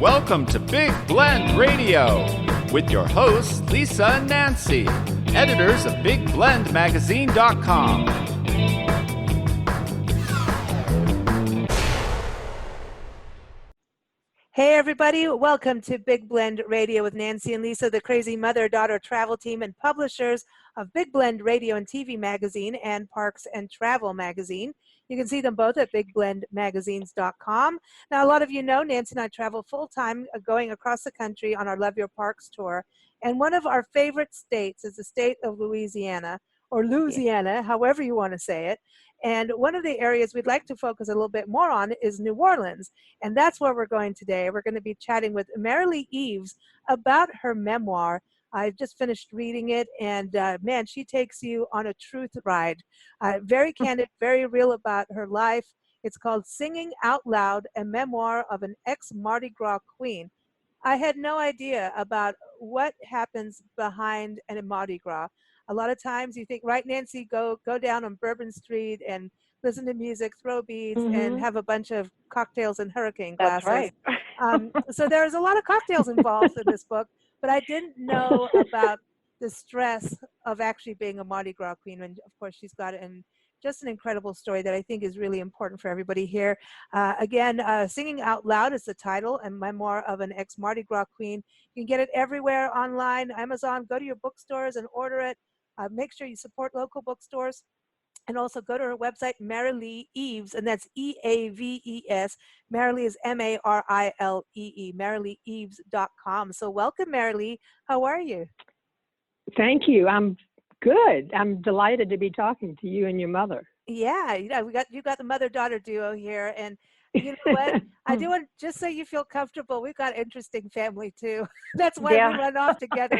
Welcome to Big Blend Radio with your hosts, Lisa and Nancy, editors of BigBlendMagazine.com. Hey everybody, welcome to Big Blend Radio with Nancy and Lisa, the crazy mother-daughter travel team and publishers of Big Blend Radio and TV Magazine and Parks and Travel Magazine. You can see them both at BigBlendMagazines.com. Now, a lot of you know Nancy and I travel full-time going across the country on our Love Your Parks tour. And one of our favorite states is the state of Louisiana, or Louisiana, however you want to say it. And one of the areas we'd like to focus a little bit more on is New Orleans. And that's where we're going today. We're going to be chatting with Marilee Eaves about her memoir. I've just finished reading it, and man, she takes you on a truth ride. Very candid, very real about her life. It's called Singing Out Loud, a memoir of an ex-Mardi Gras queen. I had no idea about what happens behind a Mardi Gras. A lot of times you think, right, Nancy, go down on Bourbon Street and listen to music, throw beads, and have a bunch of cocktails and hurricane glasses. That's right. So there's a lot of cocktails involved in this book, but I didn't know about the stress of actually being a Mardi Gras queen. And of course, she's got it, and just an incredible story that I think is really important for everybody here. Again, Singing Out Loud is the title, a memoir of an ex-Mardi Gras queen. You can get it everywhere online, Amazon. Go to your bookstores and order it. Make sure you support local bookstores, and also go to her website, Marilee Eaves, and that's E-A-V-E-S. Marilee is M-A-R-I-L-E-E, MarileeEaves.com. So welcome, Marilee. How are you? Thank you. I'm good. I'm delighted to be talking to you and your mother. Yeah, you got the mother-daughter duo here, and you know what? I do want, just so you feel comfortable, we've got interesting family too. That's why we run off together.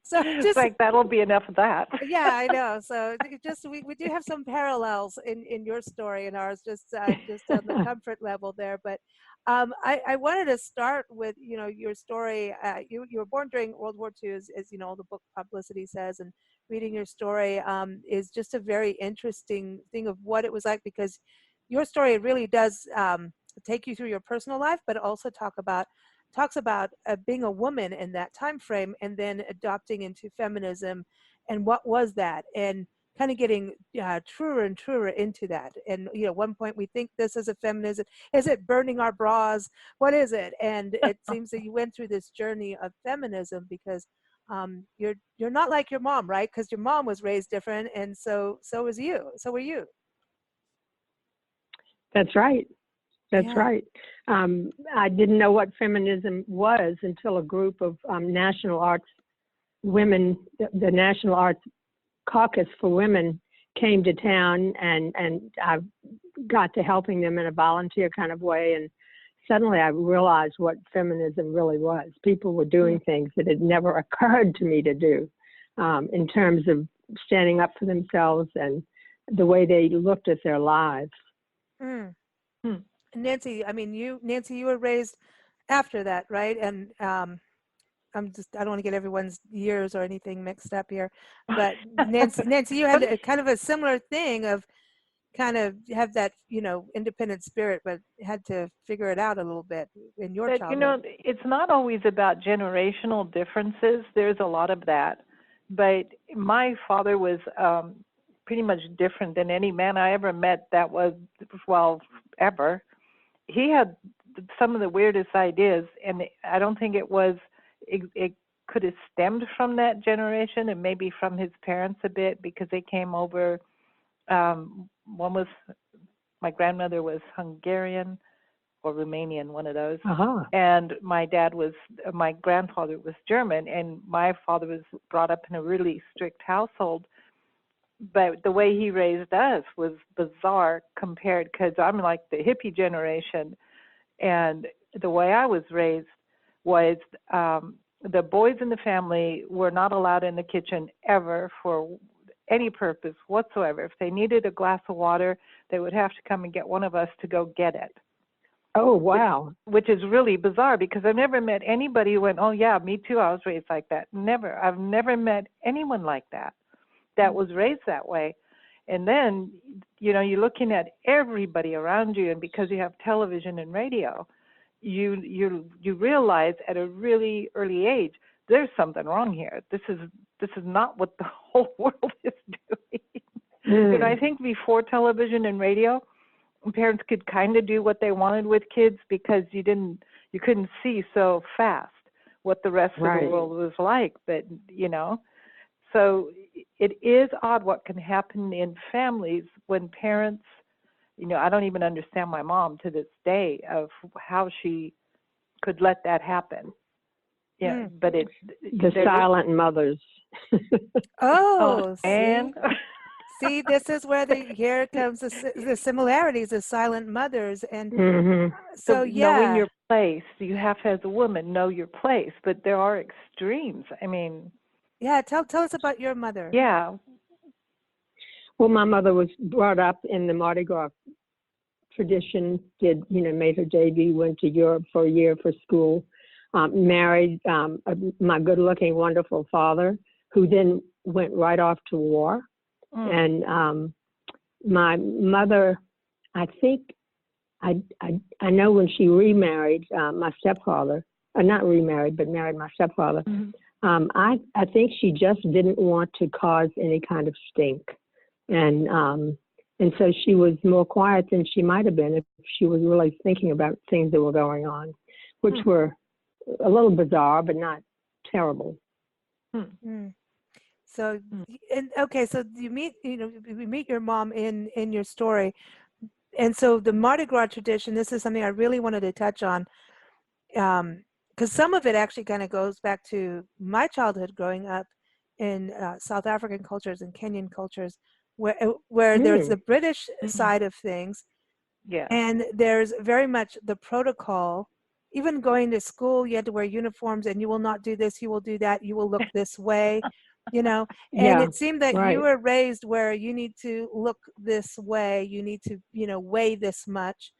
So just like that'll be enough of that. Yeah, I know. So just we do have some parallels in your story and ours, just on the comfort level there. But I wanted to start with your story. You were born during World War II, as the book publicity says, and reading your story is just a very interesting thing of what it was like, because your story really does take you through your personal life, but also talks about being a woman in that time frame, and then adopting into feminism, and what was that, and kind of getting truer and truer into that. And at one point we think this is a feminism. Is it burning our bras? What is it? And it seems that you went through this journey of feminism because you're not like your mom, right? Because your mom was raised different, and so was you. So were you. That's right. That's right. I didn't know what feminism was until a group of national arts women, the National Arts Caucus for Women, came to town, and I got to helping them in a volunteer kind of way. And suddenly I realized what feminism really was. People were doing things that had never occurred to me to do in terms of standing up for themselves and the way they looked at their lives. Nancy, you were raised after that, right? And I don't want to get everyone's years or anything mixed up here, but Nancy, you had kind of a similar thing of kind of have that, independent spirit, but had to figure it out a little bit in your childhood. It's not always about generational differences. There's a lot of that, but my father was pretty much different than any man I ever met that was, ever. He had some of the weirdest ideas, and I don't think it could have stemmed from that generation, and maybe from his parents a bit, because they came over. My grandmother was Hungarian or Romanian, one of those. And my grandfather was German, and my father was brought up in a really strict household. But the way he raised us was bizarre compared, because I'm like the hippie generation. And the way I was raised was the boys in the family were not allowed in the kitchen ever for any purpose whatsoever. If they needed a glass of water, they would have to come and get one of us to go get it. Oh, wow. Which is really bizarre, because I've never met anybody who went, oh, yeah, me too, I was raised like that. Never. I've never met anyone like that was raised that way. And then, you're looking at everybody around you, and because you have television and radio, you realize at a really early age there's something wrong here. This is not what the whole world is doing. And I think before television and radio, parents could kind of do what they wanted with kids because you couldn't see so fast what the rest of the world was like. But so it is odd what can happen in families when parents, I don't even understand my mom to this day of how she could let that happen. Yeah, but it's the silent mothers. Oh, and see, this is where here comes the similarities of silent mothers, and so knowing your place, you have to, as a woman, know your place. But there are extremes. I mean, tell us about your mother. Yeah. Well, my mother was brought up in the Mardi Gras tradition. Made her debut, went to Europe for a year for school. Married my good-looking, wonderful father, who then went right off to war. And my mother, I think, I know when she remarried my stepfather, not remarried, but married my stepfather, I think she just didn't want to cause any kind of stink. And so she was more quiet than she might have been if she was really thinking about things that were going on, which were a little bizarre, but not terrible. So, so you meet, we meet your mom in your story, and so the Mardi Gras tradition. This is something I really wanted to touch on, because some of it actually kind of goes back to my childhood growing up in South African cultures and Kenyan cultures, where there's the British side of things, and there's very much the protocol. Even going to school, you had to wear uniforms, and you will not do this, you will do that, you will look this way, and it seemed that you were raised where you need to look this way, you need to, weigh this much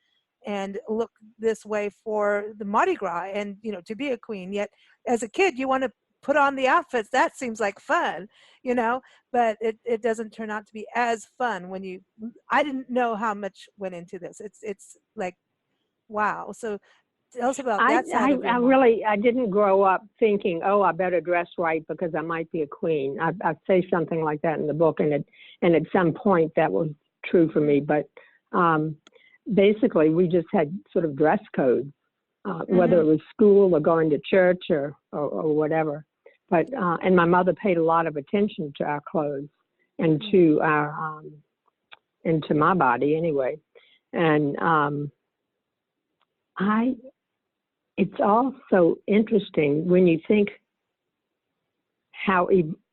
and look this way for the Mardi Gras and, to be a queen. Yet as a kid, you want to put on the outfits. That seems like fun, but it doesn't turn out to be as fun when I didn't know how much went into this. It's like, wow. So tell us about that side of your mom. I didn't grow up thinking, I better dress right because I might be a queen. I say something like that in the book, and at some point that was true for me. But basically, we just had sort of dress codes, whether it was school or going to church or whatever. But and my mother paid a lot of attention to our clothes and to our and to my body anyway. And it's all so interesting when you think how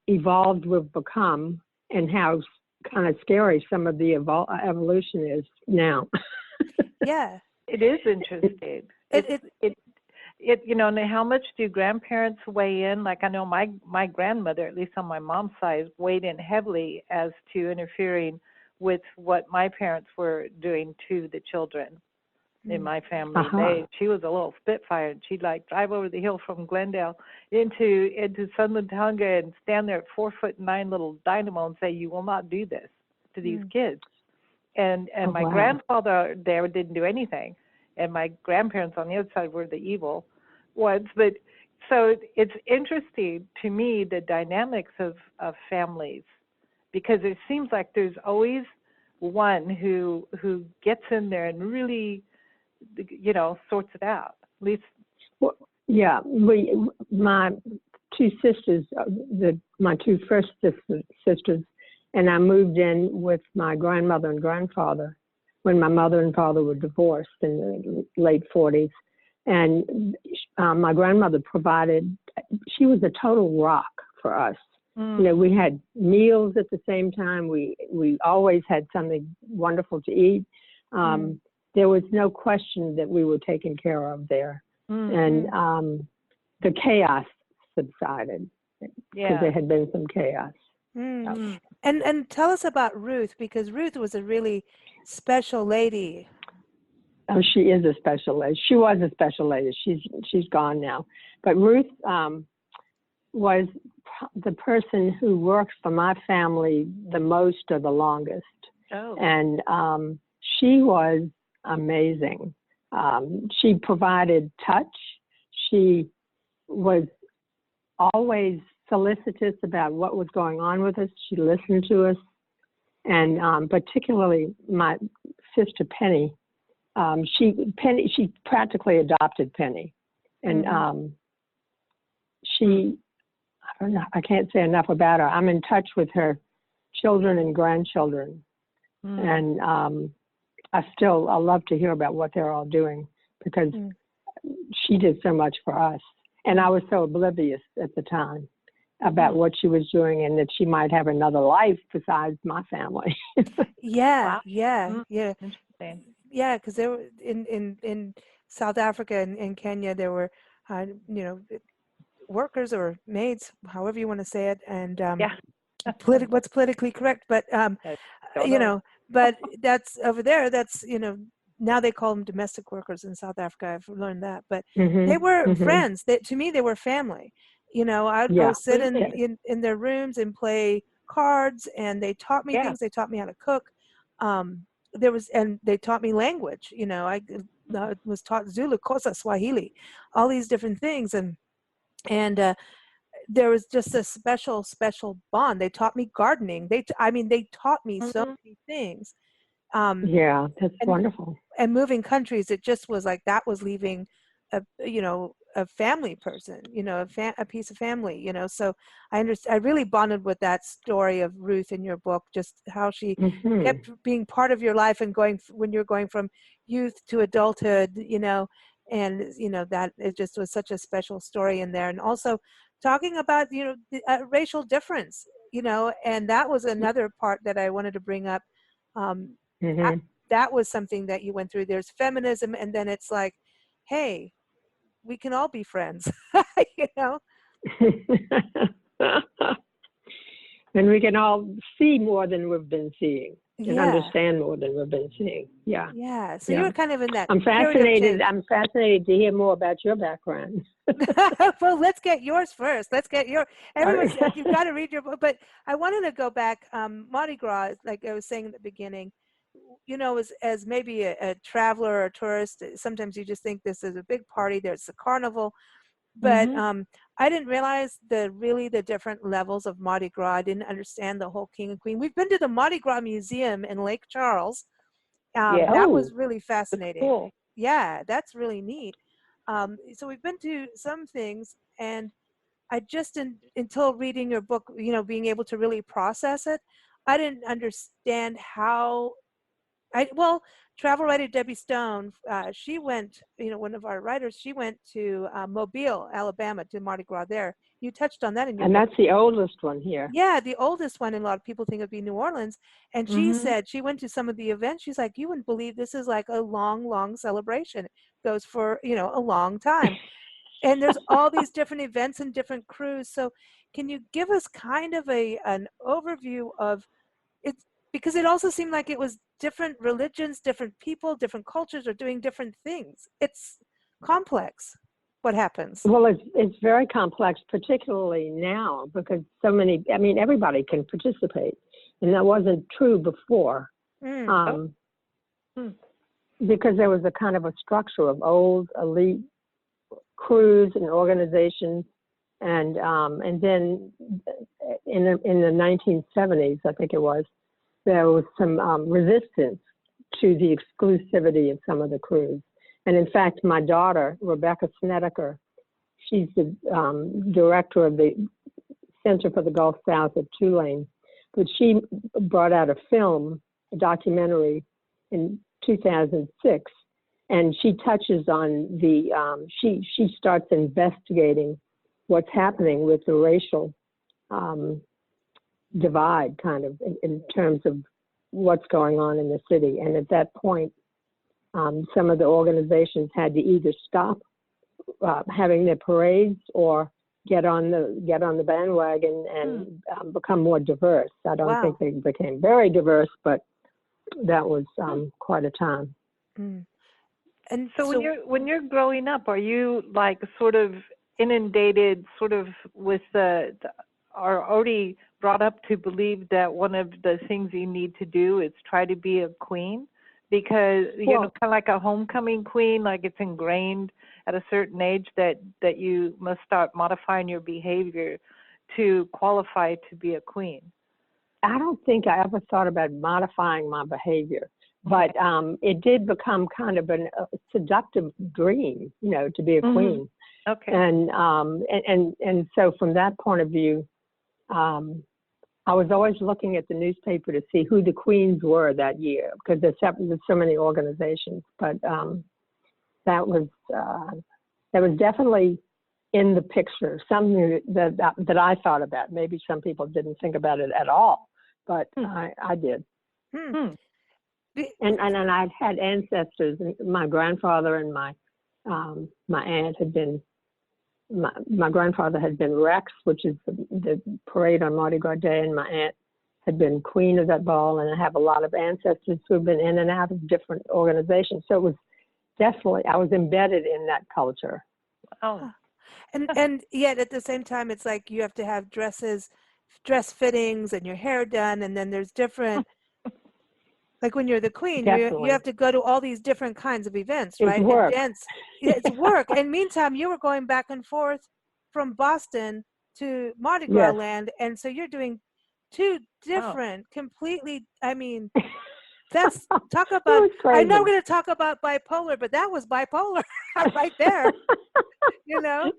evolved we've become and how kind of scary some of the evolution is now. Yeah, it is interesting. And how much do grandparents weigh in? Like I know my grandmother, at least on my mom's side, weighed in heavily as to interfering with what my parents were doing to the children. In my family, she was a little spitfire, and she'd like drive over the hill from Glendale into Sunland Tonga and stand there at 4'9" little dynamo and say, "You will not do this to these kids." And my grandfather there didn't do anything, and my grandparents on the other side were the evil ones. But so it's interesting to me the dynamics of families, because it seems like there's always one who gets in there and really sorts it out. At least, my two sisters, my two first sisters, and I moved in with my grandmother and grandfather when my mother and father were divorced in the late 40s. And my grandmother provided. She was a total rock for us. We had meals at the same time. We always had something wonderful to eat. There was no question that we were taken care of there. And the chaos subsided because there had been some chaos. And tell us about Ruth, because Ruth was a really special lady. Oh, she is a special lady. She was a special lady. She's gone now. But Ruth was the person who worked for my family the most or the longest. And she was amazing. She provided touch. She was always solicitous about what was going on with us. She listened to us. And particularly my sister Penny, she practically adopted Penny. And she, I don't know, I can't say enough about her. I'm in touch with her children and grandchildren. And I love to hear about what they're all doing, because she did so much for us. And I was so oblivious at the time about what she was doing, and that she might have another life besides my family. Yeah, Wow. yeah, yeah. Interesting. Yeah, because there were in South Africa and Kenya, there were workers or maids, however you want to say it, and Yeah. what's politically correct, but but that's over there. That's now they call them domestic workers in South Africa. I've learned that, but they were friends. To me, they were family. I'd go sit in their rooms and play cards, and they taught me things. They taught me how to cook. And they taught me language. I was taught Zulu, Xhosa, Swahili, all these different things, and there was just a special bond. They taught me gardening. They taught me so many things. Yeah, that's wonderful. And moving countries, it just was like that was leaving a family person, a piece of family, so I really bonded with that story of Ruth in your book, just how she kept being part of your life, and when you're going from youth to adulthood, and that it just was such a special story in there. And also talking about the racial difference, and that was another part that I wanted to bring up. That was something that you went through. There's feminism, and then it's like, hey, we can all be friends. And we can all see more than we've been seeing, and understand more than we've been seeing. Yeah. So you were kind of in that. I'm fascinated to hear more about your background. Well, let's get yours first. Everyone said you've got to read your book, but I wanted to go back. Mardi Gras, like I was saying in the beginning, as maybe a traveler or a tourist, sometimes you just think this is a big party. There's a carnival, but I didn't realize the different levels of Mardi Gras. I didn't understand the whole king and queen. We've been to the Mardi Gras Museum in Lake Charles. That was really fascinating. Cool. Yeah, that's really neat. So we've been to some things, and I just until reading your book, being able to really process it, I didn't understand how. Travel writer Debbie Stone, she went, one of our writers, she went to Mobile, Alabama, to Mardi Gras there. You touched on that in your book. That's the oldest one here. Yeah, the oldest one, and a lot of people think it'd be New Orleans. And she said she went to some of the events. She's like, you wouldn't believe this is like a long, long celebration. It goes for, a long time. And there's all these different events and different crews. So can you give us kind of an overview of it? Because it also seemed like it was different religions, different people, different cultures are doing different things. It's complex what happens. Well, it's very complex, particularly now, because everybody can participate. And that wasn't true before. Because there was a kind of a structure of old elite crews and organizations. And then in the 1970s, I think it was, there was some resistance to the exclusivity of some of the crews. And in fact, my daughter, Rebecca Snedeker, she's the director of the Center for the Gulf South at Tulane, but she brought out a documentary in 2006, and she touches on she starts investigating what's happening with the racial divide, kind of in terms of what's going on in the city. And at that point, some of the organizations had to either stop having their parades or get on the bandwagon and become more diverse. I don't think they became very diverse, but that was quite a time. And so when you're growing up, are you like sort of inundated sort of with are already brought up to believe that one of the things you need to do is try to be a queen? because kind of like a homecoming queen, like it's ingrained at a certain age that you must start modifying your behavior to qualify to be a queen. I don't think I ever thought about modifying my behavior, but it did become kind of a seductive dream, to be a queen. Okay. And so from that point of view, I was always looking at the newspaper to see who the queens were that year, because there's so many organizations. But that was definitely in the picture, something that I thought about. Maybe some people didn't think about it at all, but I did. And I'd had ancestors. My grandfather and my aunt had been. My grandfather had been Rex, which is the parade on Mardi Gras Day, and my aunt had been queen of that ball. And I have a lot of ancestors who have been in and out of different organizations. So it was definitely, I was embedded in that culture. Oh. And yet at the same time, it's like you have to have dress fittings and your hair done. And then there's different, like when you're the queen, you have to go to all these different kinds of events, right? It's work. And dance. It's work. And meantime, you were going back and forth from Boston to Mardi Gras land. And so you're doing two different, completely, I mean, that's, talk about, I know we're going to talk about bipolar, but that was bipolar right there,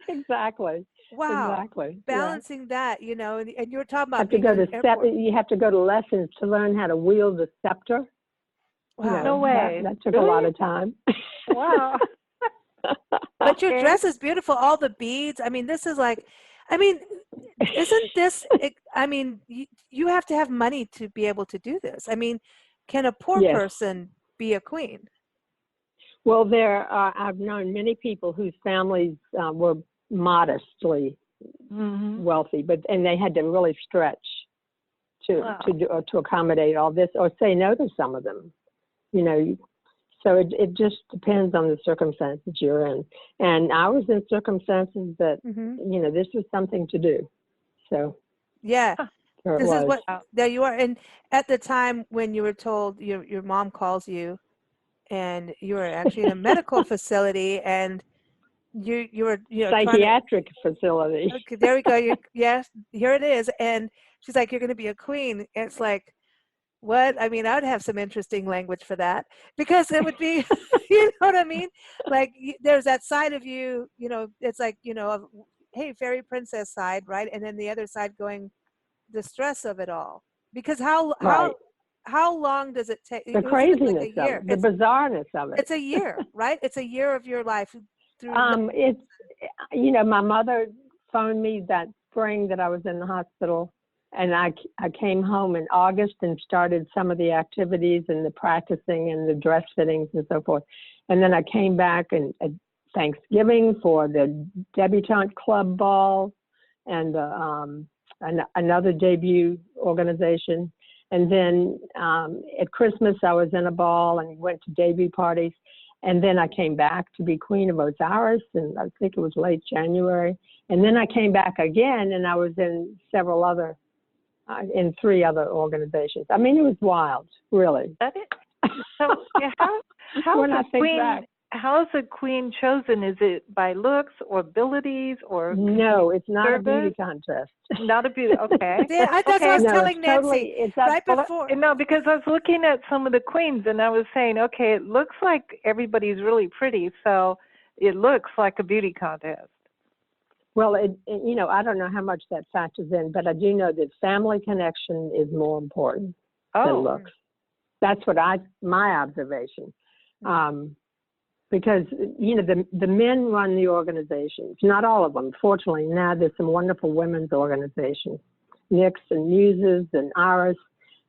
Exactly. Wow. Exactly. Balancing that, and you were talking about you have to go to lessons to learn how to wield the scepter. Wow. No way. That took a lot of time. Wow. But your dress is beautiful. All the beads. I mean, this is like, isn't this, you have to have money to be able to do this. I mean, can a poor person be a queen? Well, I've known many people whose families were modestly wealthy, and they had to really stretch to accommodate all this, or say no to some of them. So it just depends on the circumstances you're in. And I was in circumstances that this was something to do. So this is what there you are. And at the time when you were told your mom calls you, and you were actually in a medical facility, and you were psychiatric facility. Okay, there we go. Yes, here it is. And she's like, "You're going to be a queen." It's like, what? I mean, I would have some interesting language for that, because it would be, you know what I mean? Like, there's that side of you, it's like, hey, fairy princess side, right? And then the other side going, the stress of it all. Because how long does it take? The craziness of it, the bizarreness of it. It's a year, right? It's a year of your life. It's, my mother phoned me that spring that I was in the hospital, and I came home in August and started some of the activities and the practicing and the dress fittings and so forth. And then I came back at Thanksgiving for the debutante club ball and another debut organization. And then at Christmas, I was in a ball and went to debut parties. And then I came back to be Queen of Osiris, and I think it was late January. And then I came back again, and I was in in 3 other organizations. I mean, it was wild, really. That is. So how is a queen chosen? Is it by looks or abilities or? No, it's not a beauty contest. Not a beauty. Okay. That's what I was telling Nancy right before. No, because I was looking at some of the queens and I was saying, okay, it looks like everybody's really pretty, so it looks like a beauty contest. Well, I don't know how much that factors in, but I do know that family connection is more important than looks. That's what my observation. Because, the men run the organizations, not all of them. Fortunately, now there's some wonderful women's organizations, Nyx and Muses and Iris.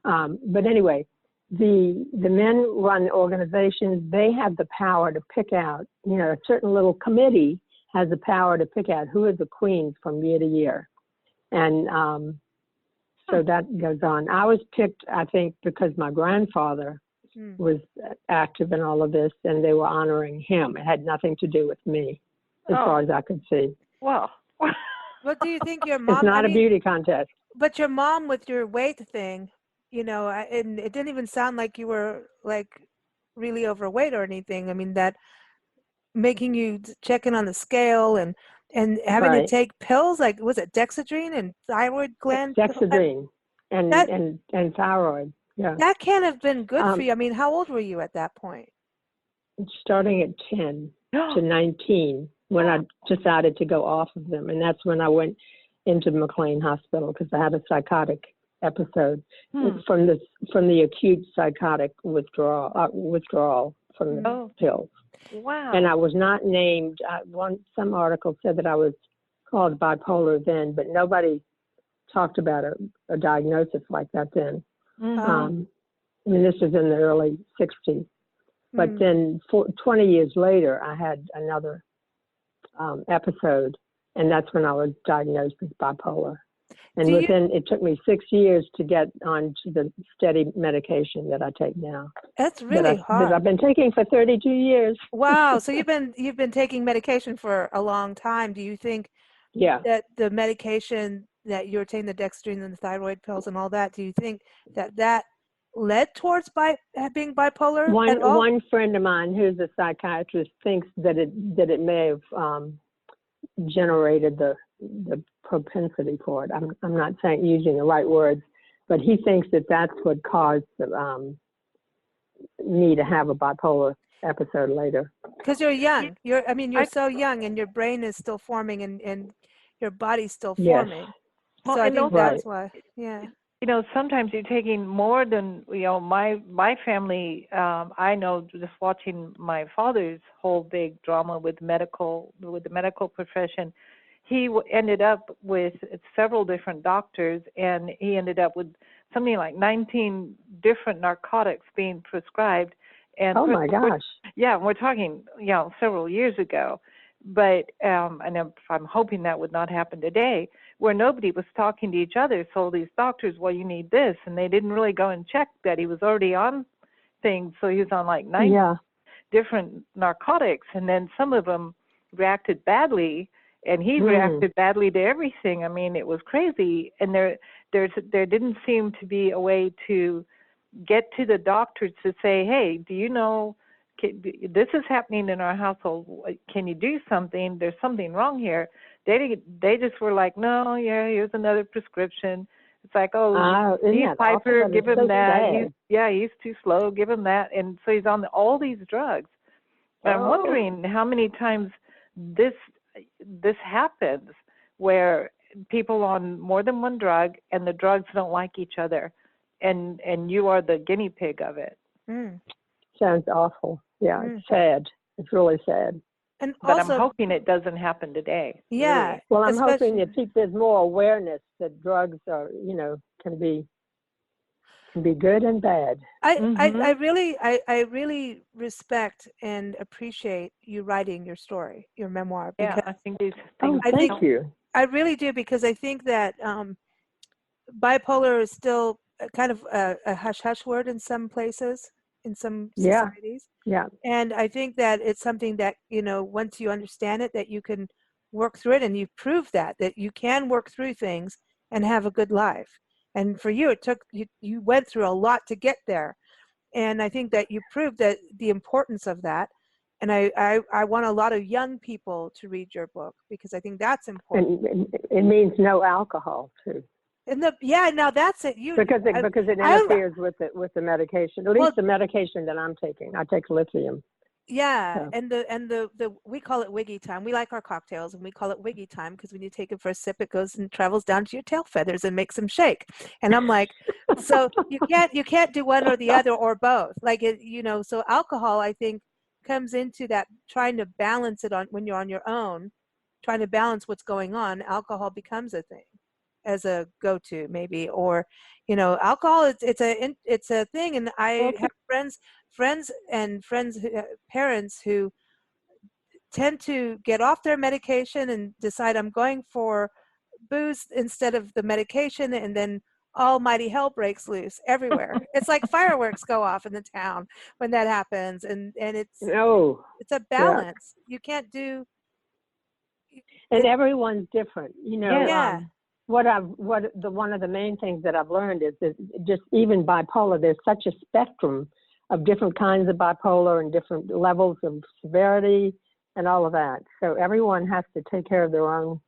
But anyway, the men run organizations. They have the power to pick out, a certain little committee has the power to pick out who are the queens from year to year. And so that goes on. I was picked, I think, because my grandfather was active in all of this, and they were honoring him. It had nothing to do with me, as far as I could see. Wow. What do you think your mom? It's not a beauty contest. But your mom with your weight thing, and it didn't even sound like you were like really overweight or anything. I mean, that making you check in on the scale and having to take pills, like, was it Dexedrine and thyroid gland? Dexedrine and thyroid. Yeah. That can't have been good for you. I mean, how old were you at that point? Starting at 10 to 19 when I decided to go off of them. And that's when I went into McLean Hospital because I had a psychotic episode from the acute psychotic withdrawal from the pills. Wow. And I was not named. Some article said that I was called bipolar then, but nobody talked about a diagnosis like that then. I mean, this was in the early 60s. But then 20 years later, I had another episode, and that's when I was diagnosed with bipolar. And it took me 6 years to get on to the steady medication that I take now. That's really hard. That I've been taking for 32 years. Wow. So you've been taking medication for a long time. Do you think that the medication that you're taking, the Dexedrine and the thyroid pills and all that, do you think that led towards being bipolar at all? One friend of mine who's a psychiatrist thinks that it may have generated the propensity for it. I'm not using the right words, but he thinks that that's what caused me to have a bipolar episode later. Because you're young. You're so young, and your brain is still forming, and your body's still forming. Well, so I think that's why. Yeah. You know, sometimes you're taking more than, you know, my family, I know just watching my father's whole big drama with the medical profession, he ended up with several different doctors, and he ended up with something like 19 different narcotics being prescribed. And oh my gosh. We're talking, you know, several years ago. But and I'm hoping that would not happen today, where nobody was talking to each other. So these doctors, well, you need this, and they didn't really go and check that he was already on things. So he was on like 9 different narcotics, and then some of them reacted badly, and he reacted badly to everything. I mean, it was crazy, and there didn't seem to be a way to get to the doctors to say, hey, do you know, this is happening in our household. Can you do something? There's something wrong here. They just were like, no, here's another prescription. It's like, he's hyper, give him that. He's too slow, give him that. And so he's on all these drugs. And I'm wondering how many times this happens, where people on more than one drug and the drugs don't like each other, and you are the guinea pig of it. Sounds awful. Yeah, it's sad. It's really sad. But I'm hoping it doesn't happen today. Yeah. Really. Well, I'm hoping that there's more awareness that drugs are, you know, can be good and bad. I really respect and appreciate you writing your story, your memoir. Because I think these things. Thank you. I really do, because I think that bipolar is still kind of a hush-hush word in some places, in some societies. Yeah. And I think that it's something that, you know, once you understand it, that you can work through it, and you've proved that you can work through things and have a good life. And for you, it took you went through a lot to get there. And I think that you proved that the importance of that. And I want a lot of young people to read your book, because I think that's important. And it means no alcohol too. Now that's it. Because it interferes with the medication. At least the medication that I'm taking. I take lithium. Yeah, So. and the we call it wiggy time. We like our cocktails, and we call it wiggy time because when you take it for a sip, it goes and travels down to your tail feathers and makes them shake. And I'm like, so you can't do one or the other or both. Like it, you know. So alcohol, I think, comes into that, trying to balance it on when you're on your own, trying to balance what's going on. Alcohol becomes a thing, as a go-to maybe, or, you know, alcohol, it's a thing. And I have friends and parents who tend to get off their medication and decide, I'm going for booze instead of the medication, and then almighty hell breaks loose everywhere. It's like fireworks go off in the town when that happens, and it's a balance. You can't do. And everyone's different, you know. Yeah. One of the main things that I've learned is that just even bipolar, there's such a spectrum of different kinds of bipolar and different levels of severity and all of that. So everyone has to take care of their own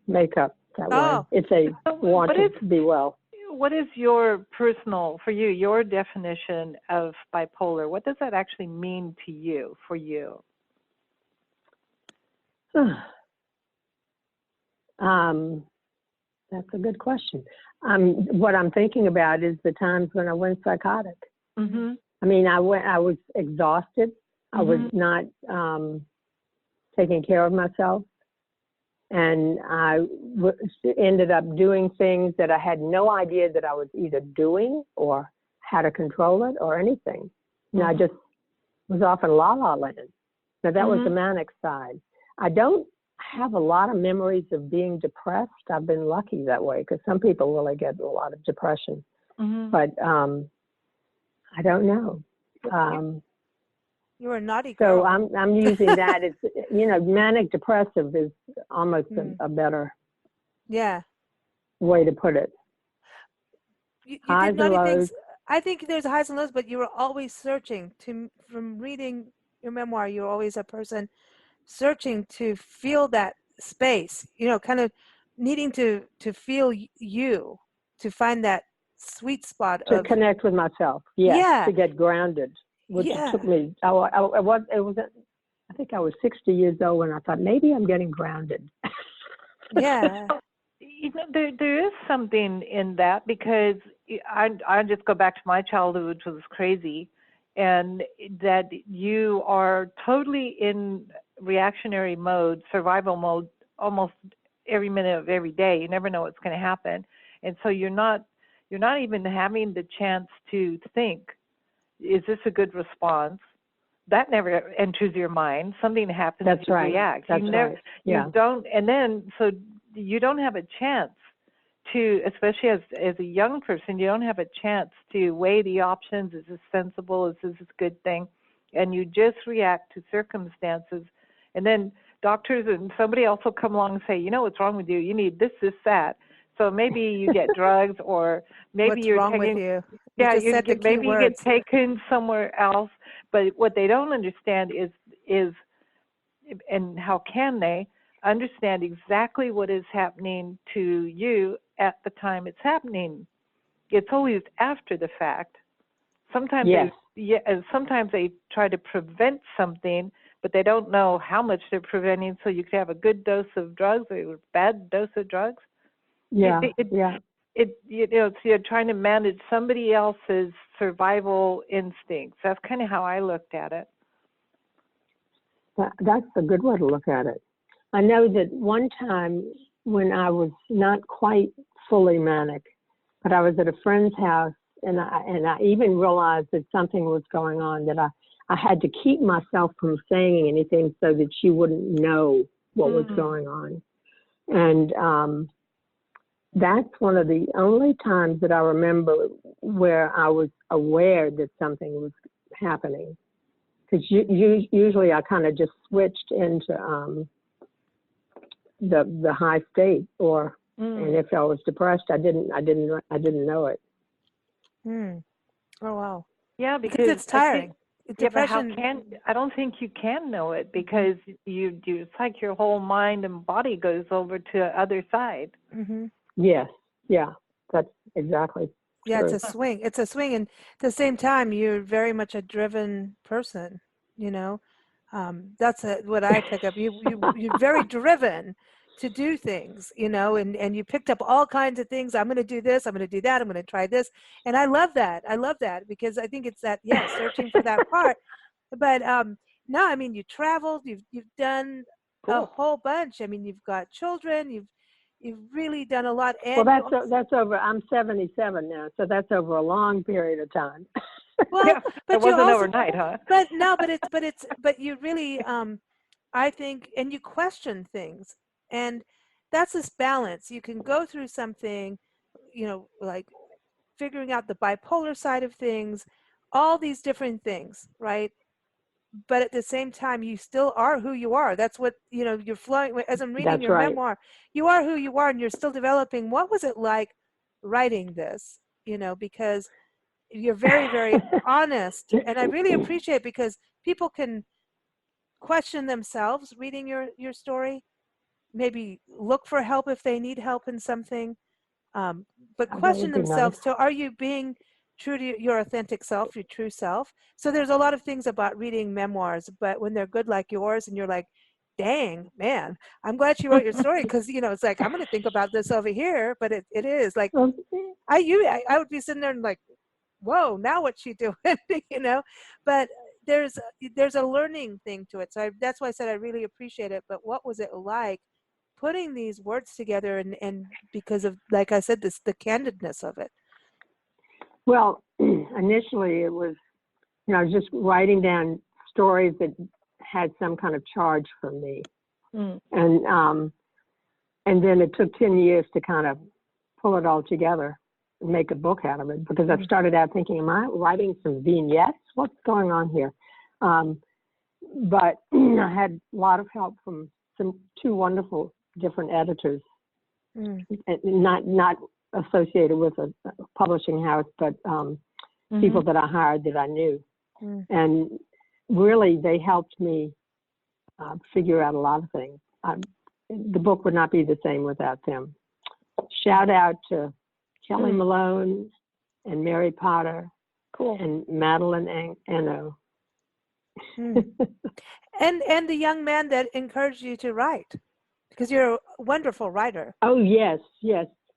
makeup that way if they want to be well. What is your personal, for you, your definition of bipolar? What does that actually mean to you, for you? That's a good question. What I'm thinking about is the times when I went psychotic. Mm-hmm. I mean, I was exhausted. I was not taking care of myself. And I ended up doing things that I had no idea that I was either doing or how to control it or anything. And I just was off in la-la land. So that was the manic side. I don't have a lot of memories of being depressed. I've been lucky that way because some people really get a lot of depression. But I don't know. You were a naughty girl. So I'm using that as, manic depressive is almost a better way to put it. You did naughty things. I think there's highs and lows, but you were always searching from reading your memoir. You're always a person searching to feel that space, kind of needing to feel you, to find that sweet spot to connect with myself. To get grounded. Which took me. I think I was 60 years old when I thought maybe I'm getting grounded. There is something in that, because I just go back to my childhood, which was crazy, and that you are totally in reactionary mode, survival mode, almost every minute of every day. You never know what's going to happen, and so you're not even having the chance to think, is this a good response? That never enters your mind. Something happens. That's right. React. That's right. You don't, and then so you don't have a chance to, especially as a young person, you don't have a chance to weigh the options. Is this sensible? Is this a good thing? And you just react to circumstances, and then doctors and somebody else will come along and say, what's wrong with you? You need this, that. So maybe you get drugs, or maybe what's you're wrong taking, with you? Maybe you get taken somewhere else. But what they don't understand is, and how can they understand exactly what is happening to you at the time it's happening? It's always after the fact. Sometimes sometimes they try to prevent something, but they don't know how much they're preventing. So you could have a good dose of drugs or a bad dose of drugs. So you're trying to manage somebody else's survival instincts. That's kind of how I looked at it. That's a good way to look at it. I know that one time when I was not quite fully manic, but I was at a friend's house, and I even realized that something was going on, that I had to keep myself from saying anything so that she wouldn't know what was going on. And that's one of the only times that I remember where I was aware that something was happening. Because usually I kind of just switched into the high state, and if I was depressed, I didn't know it. Oh wow! Yeah, because it's tiring. Depression. But I don't think you can know it, because it's like your whole mind and body goes over to the other side. Yes, that's exactly. Yeah, true. it's a swing. It's a swing, and at the same time, you're very much a driven person. That's what I pick up. You're very driven to do things, and you picked up all kinds of things. I'm going to do this. I'm going to do that. I'm going to try this, and I love that. I love that, because I think it's that searching for that part. But no, I mean, you traveled. You've done a whole bunch. I mean, you've got children. You've really done a lot. And that's over. I'm 77 now, so that's over a long period of time. Well, but it wasn't overnight, huh? But you really, I think, and you question things, and that's this balance. You can go through something, like figuring out the bipolar side of things, all these different things, right? But at the same time, you still are who you are. That's what, you're flowing. As I'm reading your memoir, you are who you are, and you're still developing. What was it like writing this? Because you're very, very honest. And I really appreciate it because people can question themselves reading your story, maybe look for help if they need help in something, but That question would be nice. themselves. So are you being true to your authentic self, your true self? So there's a lot of things about reading memoirs, but when they're good like yours and you're like, dang, man, I'm glad you wrote your story because, it's like, I'm going to think about this over here, but it is like, I would be sitting there and like, whoa, now what's she doing? But there's a learning thing to it. So that's why I said I really appreciate it. But what was it like putting these words together and because of, like I said, the candidness of it? Well, initially it was, just writing down stories that had some kind of charge for me. And then it took 10 years to kind of pull it all together and make a book out of it, because I started out thinking, am I writing some vignettes? What's going on here? But I had a lot of help from two wonderful different editors, not associated with a publishing house, but people that I hired that I knew. And really, they helped me figure out a lot of things. The book would not be the same without them. Shout out to Kelly Malone and Mary Potter and Madeline Eno. And the young man that encouraged you to write, because you're a wonderful writer. Oh, yes.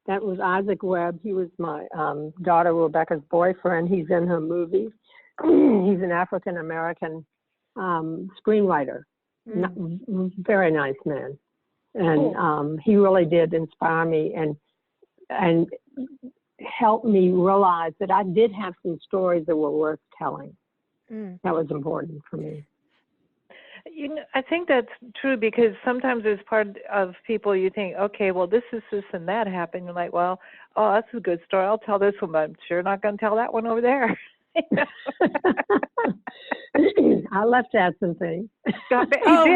That was Isaac Webb. He was my daughter Rebecca's boyfriend. He's in her movie. He's an African-American screenwriter. Very nice man. And he really did inspire me and help me realize that I did have some stories that were worth telling. That was important for me. I think that's true, because sometimes as part of people you think, okay, well, this and that happened. You're like, well, oh, that's a good story. I'll tell this one, but I'm sure not going to tell that one over there. I left out some things. Oh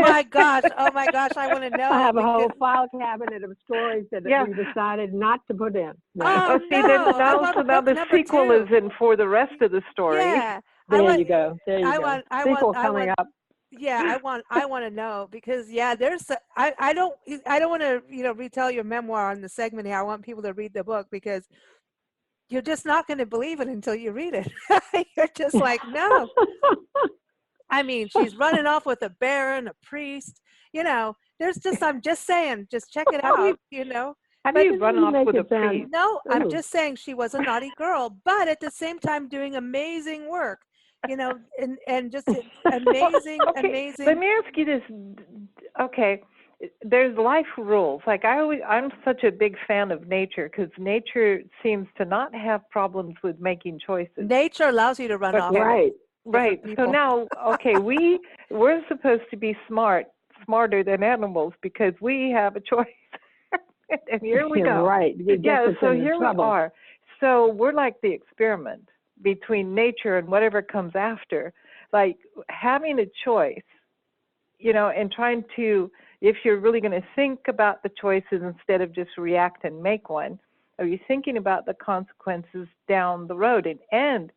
my gosh, I want to know. I have a whole file cabinet of stories that we decided not to put in. No. See, now the sequel is in for the rest of the story. Yeah. There you go. Sequel coming up. Yeah, I want to know, because there's I don't want to retell your memoir on the segment here. I want people to read the book, because you're just not going to believe it until you read it. You're just like, no. I mean, she's running off with a baron, a priest. There's just, I'm just saying, just check it out. How do you run off with a priest? No, I'm just saying she was a naughty girl, but at the same time doing amazing work. And just amazing. Let me ask you this. Okay, there's life rules. Like I'm such a big fan of nature, because nature seems to not have problems with making choices. Nature allows you to run off. Right. So now, okay, we're supposed to be smarter than animals, because we have a choice. And here we go. Right. So here we are. So we're like the experiment between nature and whatever comes after, like having a choice, and trying to, if you're really going to think about the choices instead of just react and make one, are you thinking about the consequences down the road? And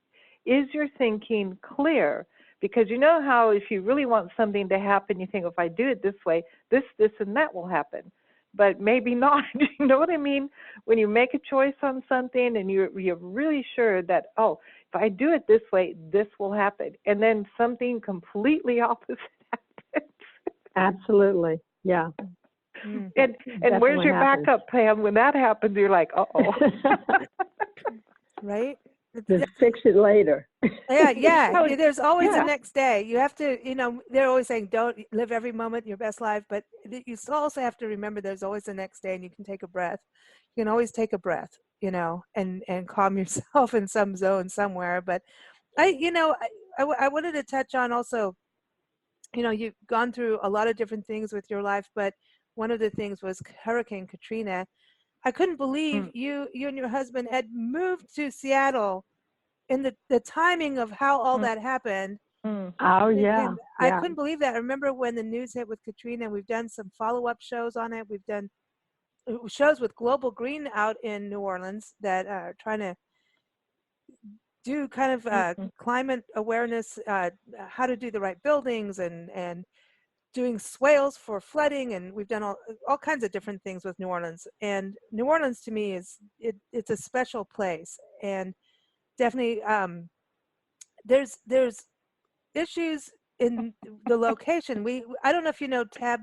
is your thinking clear? Because you know how if you really want something to happen, you think, if I do it this way, this, and that will happen. But maybe not. You know what I mean? When you make a choice on something and you're really sure that, oh, if I do it this way, this will happen. And then something completely opposite happens. Absolutely. Yeah. And where's your backup plan when that happens? You're like, uh-oh. Right? Just fix it later. Yeah. There's always a next day. You have to, they're always saying, don't live every moment your best life, but you also have to remember there's always the next day, and you can take a breath. You can always take a breath, and calm yourself in some zone somewhere. But I wanted to touch on also, you've gone through a lot of different things with your life, but one of the things was Hurricane Katrina. I couldn't believe you and your husband had moved to Seattle, in the timing of how all that happened. Oh, yeah. I couldn't believe that. I remember when the news hit with Katrina. We've done some follow-up shows on it. We've done shows with Global Green out in New Orleans that are trying to do kind of climate awareness, how to do the right buildings, and doing swales for flooding, and we've done all kinds of different things with New Orleans. And New Orleans to me it's a special place, and definitely there's issues in the location. I don't know if you know Tab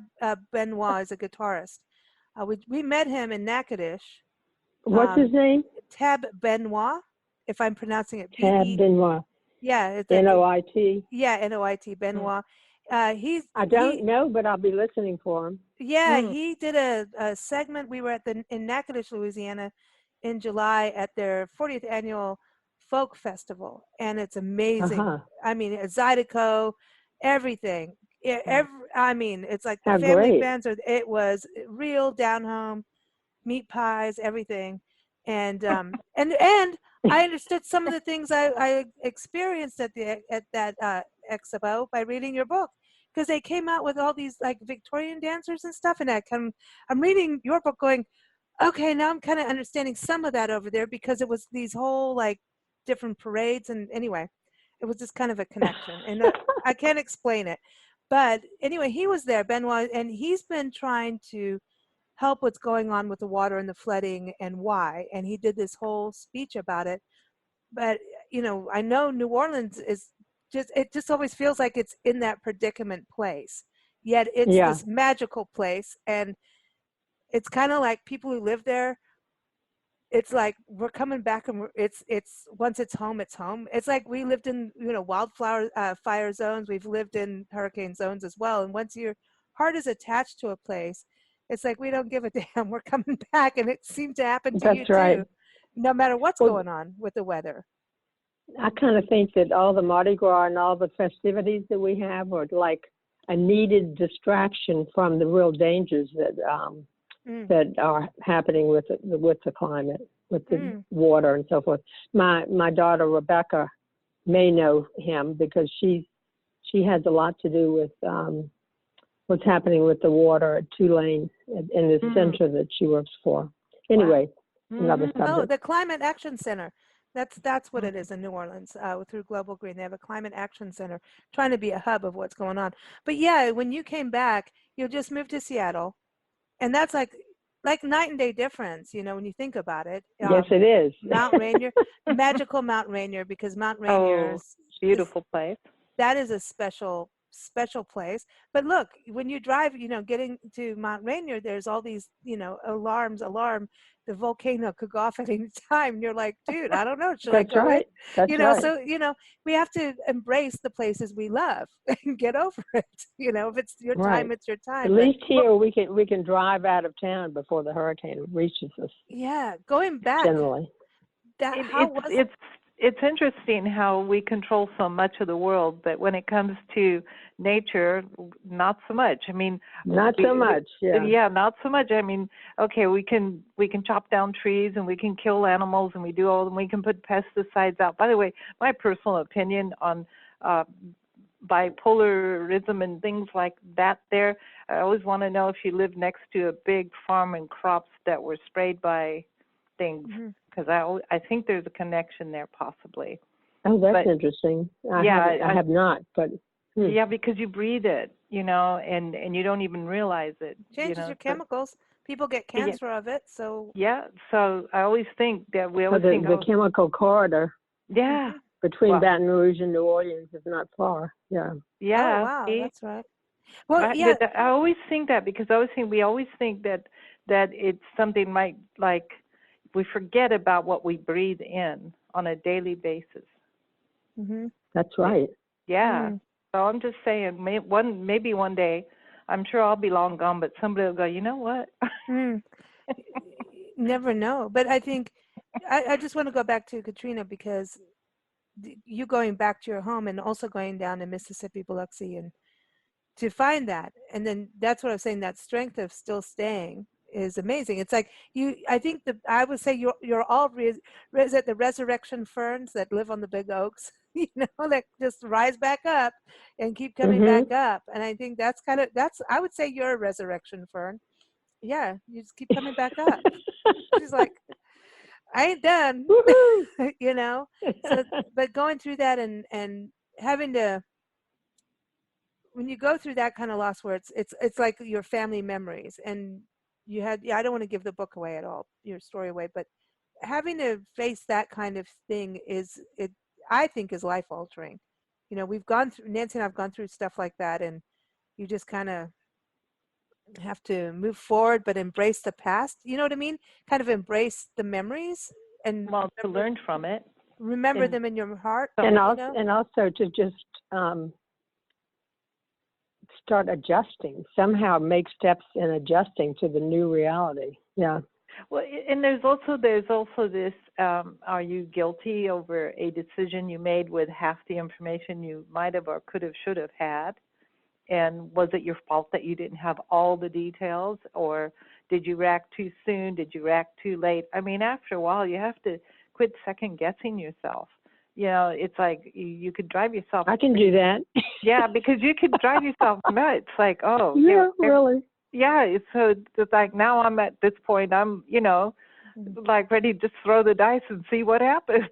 Benoit is a guitarist. We met him in Natchitoches. What's his name? Tab Benoit, if I'm pronouncing it. Tab Benoit. Yeah, it's N-O-I-T. Yeah, N-O-I-T, Benoit. I don't know, but I'll be listening for him. Yeah, he did a segment. We were in Natchitoches, Louisiana, in July at their 40th annual folk festival, and it's amazing. I mean, Zydeco, everything. I mean, it's like the family bands. It was real down home, meat pies, everything, and I understood some of the things I experienced at that expo by reading your book, because they came out with all these like Victorian dancers and stuff, and I'm reading your book going, okay, now I'm kind of understanding some of that over there, because it was these whole like different parades, and anyway, it was just kind of a connection, and I can't explain it. But anyway, he was there, Benoit, and he's been trying to help what's going on with the water and the flooding and why. And he did this whole speech about it. But, you know, I know New Orleans is it just always feels like it's in that predicament place. Yet it's this magical place. And it's kind of like people who live there, it's like we're coming back, and it's once it's home, it's home. It's like we lived in, you know, wildflower fire zones. We've lived in hurricane zones as well. And once your heart is attached to a place, it's like we don't give a damn. We're coming back, and it seemed to happen to you too, no matter what's going on with the weather. I kind of think that all the Mardi Gras and all the festivities that we have are like a needed distraction from the real dangers that that are happening with the climate, with the water and so forth. My daughter Rebecca may know him, because she has a lot to do with what's happening with the water at Tulane in the center that she works for. Anyway, another subject. Oh, the Climate Action Center. That's what it is in New Orleans. Through Global Green, they have a Climate Action Center, trying to be a hub of what's going on. But yeah, when you came back, you just moved to Seattle, and that's like night and day difference, you know, when you think about it. Yes, it is. Mount Rainier, magical Mount Rainier, because Mount Rainier is beautiful place. That is a special place. But look, when you drive, you know, getting to Mount Rainier, there's all these, you know, alarm, the volcano could go off at any time. And you're like, dude, I don't know. Should I go in? That's you know, right. So, you know, we have to embrace the places we love and get over it. You know, if it's your time, it's your time. At least here we can drive out of town before the hurricane reaches us. Yeah, going back. Generally. It's interesting how we control so much of the world, but when it comes to nature, not so much. I mean, not so much. Yeah, not so much. I mean, okay, we can chop down trees, and we can kill animals, and we can put pesticides out. By the way, my personal opinion on bipolarism and things like that, I always want to know if you live next to a big farm and crops that were sprayed by things. Because I think there's a connection there, possibly. Oh, that's interesting. I have not, but yeah, because you breathe it, you know, and you don't even realize it. Changes your chemicals. People get cancer of it, so. Yeah, so I always think that the chemical corridor. Yeah. Between Baton Rouge and New Orleans is not far. Yeah. Yeah. Oh, wow, that's right. Well, I always think that, because we always think that it's something like we forget about what we breathe in on a daily basis. That's right. Yeah. So I'm just saying, maybe one day, I'm sure I'll be long gone, but somebody will go, you know what? Never know. But I think I just want to go back to Katrina, because you going back to your home and also going down to Mississippi, Biloxi, and to find that, and then that's what I was saying, that strength of still staying is amazing. It's like I think I would say you're all at the resurrection ferns that live on the big oaks, you know, that just rise back up and keep coming back up. And I think that's I would say you're a resurrection fern. Yeah, you just keep coming back up. She's like, I ain't done. Woohoo! You know. So, but going through that and having to, when you go through that kind of loss, where it's like your family memories, and you had, yeah, I don't want to give the book away at all, your story away, but having to face that kind of thing I think is life altering. You know, we've gone through, Nancy and I've gone through stuff like that, and you just kind of have to move forward, but embrace the past. You know what I mean? Kind of embrace the memories and Well, to learn from it. remember And them in your heart. and you also, know? and also to just start adjusting, somehow make steps in adjusting to the new reality. Yeah. well, and there's also this, are you guilty over a decision you made with half the information you might have or could have, should have had? And was it your fault that you didn't have all the details, or did you react too soon? Did you react too late? I mean, after a while, you have to quit second guessing yourself. You know, it's like you could drive yourself. I can do that. Yeah, because you could drive yourself nuts. Like, oh, Yeah, really. Yeah, so it's like now I'm at this point, I'm, like ready to just throw the dice and see what happens.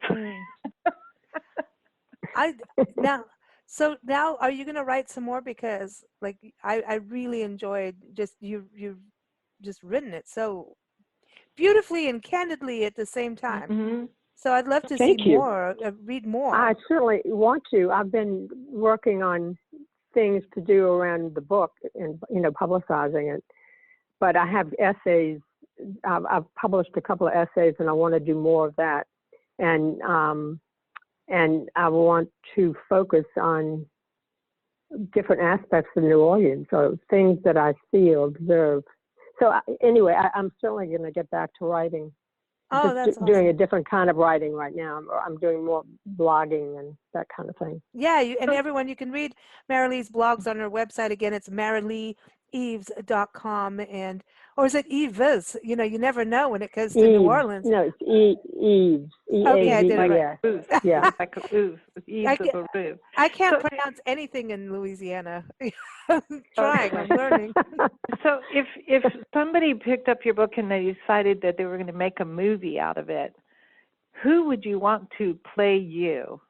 So now are you going to write some more? Because like I really enjoyed just you've just written it so beautifully and candidly at the same time. Mm-hmm. So I'd love to Thank see you. more, read more. I certainly want to. I've been working on things to do around the book and, publicizing it. But I have essays. I've published a couple of essays, and I want to do more of that. And I want to focus on different aspects of New Orleans, so things that I see or observe. So anyway, I'm certainly going to get back to writing. Oh, that's awesome. Doing a different kind of writing right now. I'm doing more blogging and that kind of thing. Yeah, and everyone, you can read Marilee's blogs on her website. Again, it's MarileeEaves.com, or is it Eaves? You never know when it goes to New Orleans. No, it's Eaves. Okay, I did it right. Yeah. Like a Eaves of a roof. I can't pronounce anything in Louisiana. I'm trying, I'm learning. So if somebody picked up your book and they decided that they were going to make a movie out of it, who would you want to play you?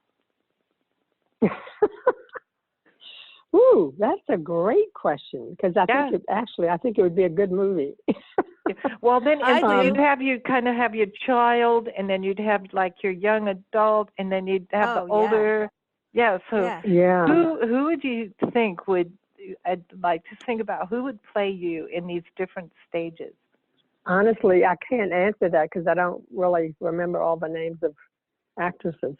Ooh, that's a great question, because I think it would be a good movie. Well, then you'd have your child, and then you'd have like your young adult, and then you'd have the older. Yeah. So who would you think would? I'd like to think about who would play you in these different stages. Honestly, I can't answer that because I don't really remember all the names of actresses.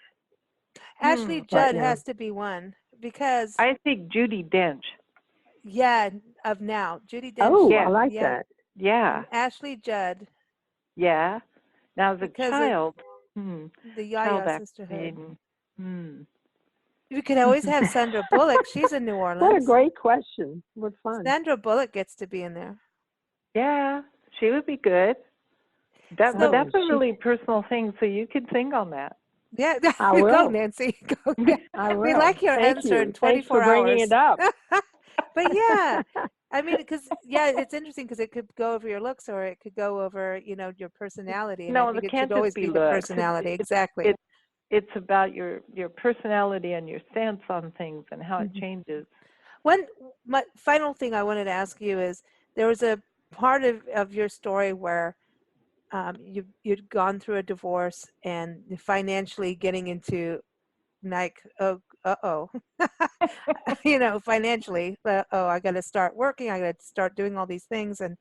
Ashley Judd has to be one, because I think Judi Dench. Yeah, of now. Judi Dench. Oh, I like that. Yeah. Ashley Judd. Yeah. Now as a child. The Yaya Sisterhood. Hmm. You could always have Sandra Bullock. She's in New Orleans. What a great question. What fun. Sandra Bullock gets to be in there. Yeah, she would be good. But that's a really personal thing, so you could think on that. Yeah, I will. Go, Nancy. Go. I will. We like your answer in 24 hours. Thanks for bringing it up. But yeah, I mean, because it's interesting because it could go over your looks, or it could go over, your personality. And no, I think it it can't should always just be the looks. personality. Exactly. It's about your personality and your stance on things and how it changes. My final thing I wanted to ask you is, there was a part of your story where you'd gone through a divorce and financially getting into like, financially, I got to start working, I got to start doing all these things, and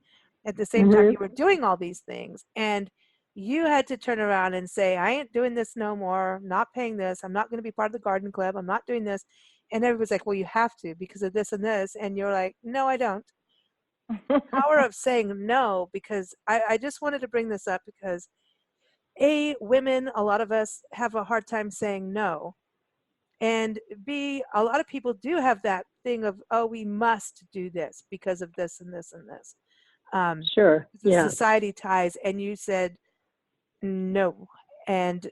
at the same time you were doing all these things, and you had to turn around and say, I ain't doing this no more, I'm not paying this, I'm not going to be part of the garden club, I'm not doing this. And everybody's like, well, you have to because of this and this, and you're like, no, I don't. The power of saying no, because I just wanted to bring this up because women, a lot of us have a hard time saying no, and B, a lot of people do have that thing of, oh, we must do this because of this and this and this. Sure. The society ties, and you said no, and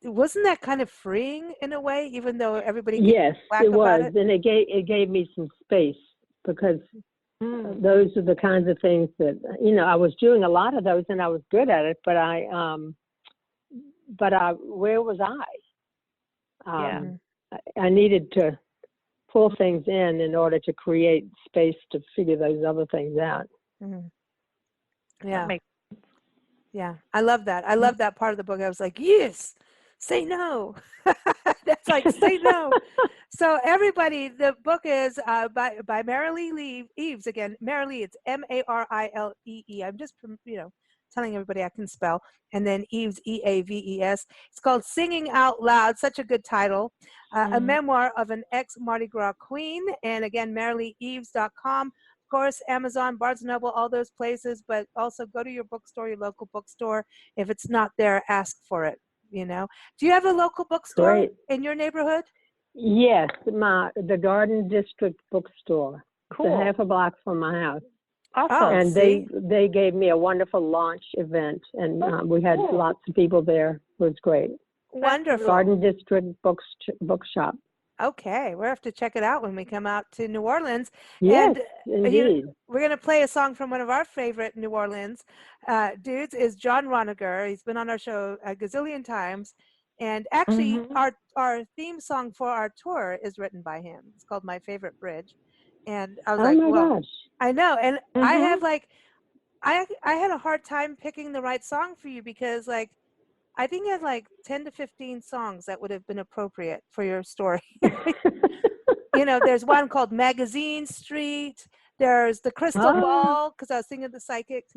wasn't that kind of freeing in a way, even though everybody gets whack it was, about it? and it gave me some space, because those are the kinds of things that I was doing a lot of those, and I was good at it, but I but where was I? Yeah. I needed to pull things in order to create space to figure those other things out. Yeah. That makes Yeah. I love that. I love that part of the book. I was like, yes, say no. That's like, say no. So everybody, the book is by Marilee Eaves. Again, Marilee, it's Marilee. I'm just, telling everybody I can spell. And then Eaves, Eaves. It's called Singing Out Loud. Such a good title. A memoir of an ex-Mardi Gras queen. And again, MarileeEaves.com. Of course, Amazon, Barnes & Noble, all those places. But also go to your bookstore, your local bookstore. If it's not there, ask for it. Do you have a local bookstore in your neighborhood? Yes, the Garden District bookstore. cool. It's a half a block from my house. Awesome. And they gave me a wonderful launch event, and we had lots of people there. It was great. Wonderful. Garden District Bookshop. Okay, we'll have to check it out when we come out to New Orleans. Yes, and indeed. we're going to play a song from one of our favorite New Orleans dudes, is John Roniger. He's been on our show a gazillion times. And actually, our theme song for our tour is written by him. It's called My Favorite Bridge. And I was Oh my gosh. I know. And I have I had a hard time picking the right song for you because I think you had 10 to 15 songs that would have been appropriate for your story. There's one called Magazine Street. There's The Crystal Ball, because I was thinking of the psychics,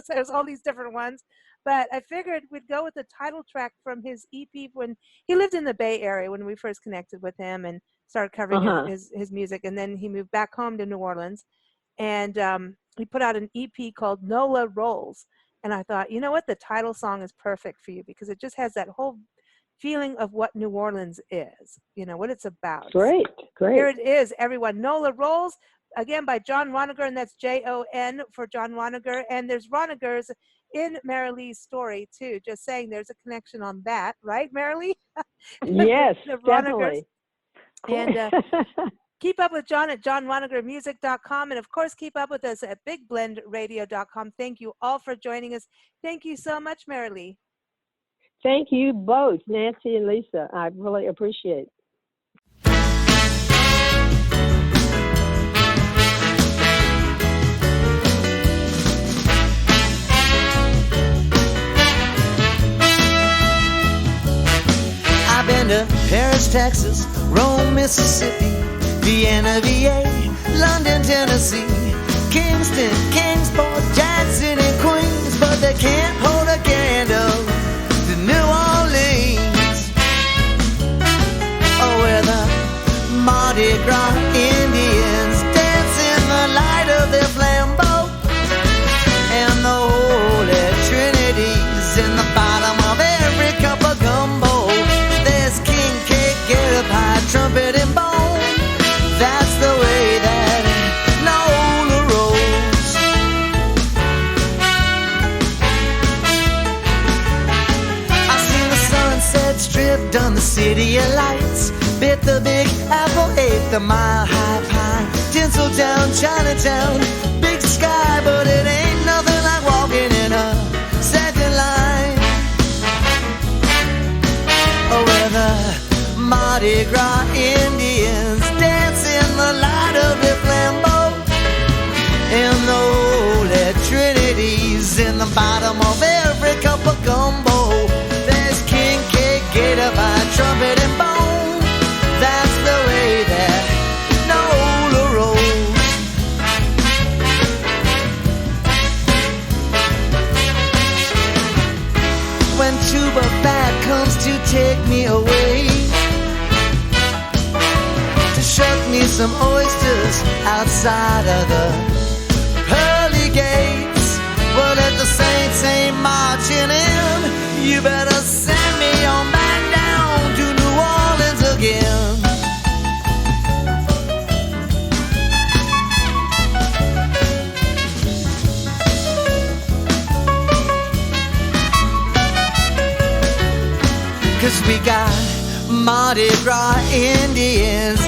there's all these different ones. But I figured we'd go with the title track from his EP when he lived in the Bay Area when we first connected with him and started covering his music. And then he moved back home to New Orleans. And he put out an EP called Nola Rolls. And I thought, you know what? The title song is perfect for you because it just has that whole feeling of what New Orleans is, what it's about. Great. Here it is, everyone. Nola Rolls, again, by John Roniger, and that's Jon for John Roniger. And there's Ronigers in Marilee's story, too. Just saying there's a connection on that. Right, Marilee? Yes, the definitely. Cool. And keep up with John at johnronigermusic.com. And, of course, keep up with us at bigblendradio.com. Thank you all for joining us. Thank you so much, Marilee. Thank you both, Nancy and Lisa. I really appreciate it. I've been to Paris, Texas, Rome, Mississippi, Vienna, VA, London, Tennessee, Kingston, Kingsport, Jackson, and Queens, but they can't hold a candle to New Orleans. Oh, where the Mardi Gras Indians dance in the light of their flambeau, and the Holy Trinity's in the bottom of every cup of gumbo. There's king cake, get up high, trumpet and bone. That's the way that Nola rolls. I've seen the Sunset Strip, done the City of Lights, bit the Big Apple, ate the Mile High Pie, Tinseltown, Chinatown, Big Sky, but it ain't nothing like walking in a second line. Oh, where the Mardi Gras Indians dance in the light of their flambeau, and the Holy Trinity's in the bottom of every cup of gumbo. There's king cake, gator pie, trumpet and bone. That's the way that Nola rolls. When Tuba Fat comes to take me away, to shuck me some oysters outside of the pearly gates, well, let the saints ain't marching in. You better send me on back down to New Orleans again. Cause we got Mardi Gras Indians